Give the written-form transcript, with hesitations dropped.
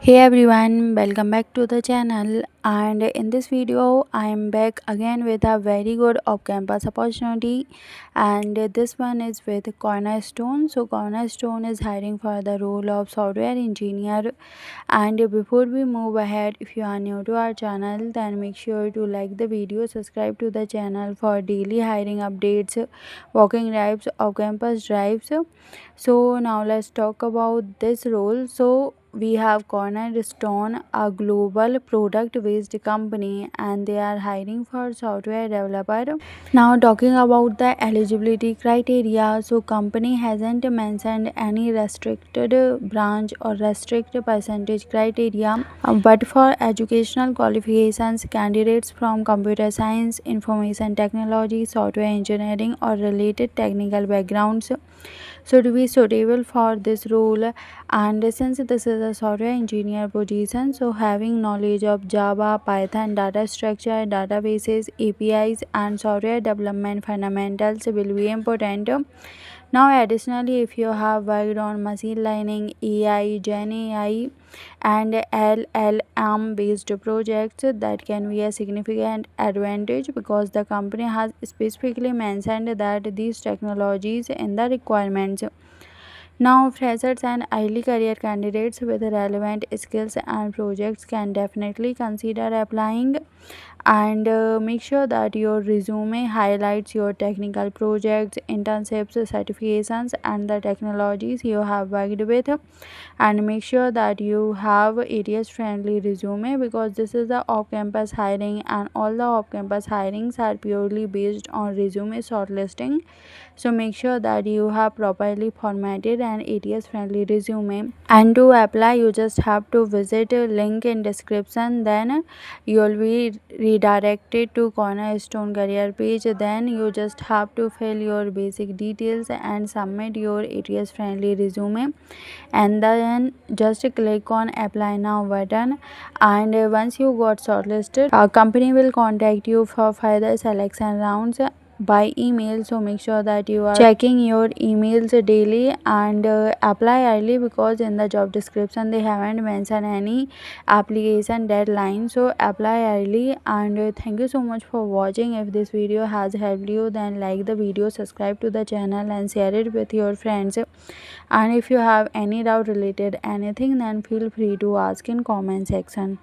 Hey everyone, welcome back to the channel. And in this video I am back again with a very good off-campus opportunity, and this one is with Cornerstone. So Cornerstone is hiring for the role of software engineer. And before we move ahead, if you are new to our channel, then make sure to like the video, subscribe to the channel for daily hiring updates, walking drives, off-campus drives. So now let's talk about this role. So we have Cornerstone, a global product-based company, and they are hiring for software developer. Now talking about the eligibility criteria, so company hasn't mentioned any restricted branch or restricted percentage criteria, but for educational qualifications, candidates from computer science, information technology, software engineering, or related technical backgrounds should be suitable for this role. And since this is a software engineer position, so having knowledge of Java, Python, data structure, databases, APIs, and software development fundamentals will be important. Now additionally, if you have worked on machine learning, AI, GenAI, and LLM based projects, that can be a significant advantage because the company has specifically mentioned that these technologies in the requirements. Now, freshers and early career candidates with relevant skills and projects can definitely consider applying. And make sure that your resume highlights your technical projects, internships, certifications, and the technologies you have worked with. And make sure that you have ATS friendly resume because this is the off-campus hiring, and all the off-campus hirings are purely based on resume shortlisting. So make sure that you have properly formatted an ATS friendly resume. And to apply, you just have to visit a link in description, then you will be redirected to Cornerstone career page. Then you just have to fill your basic details and submit your ATS friendly resume, and then just click on apply now button. And once you got shortlisted, our company will contact you for further selection rounds by email. So make sure that you are checking your emails daily, and apply early because in the job description they haven't mentioned any application deadline. So apply early. And thank you so much for watching. If this video has helped you, then like the video, subscribe to the channel, and share it with your friends. And if you have any doubt related anything, then feel free to ask in comment section.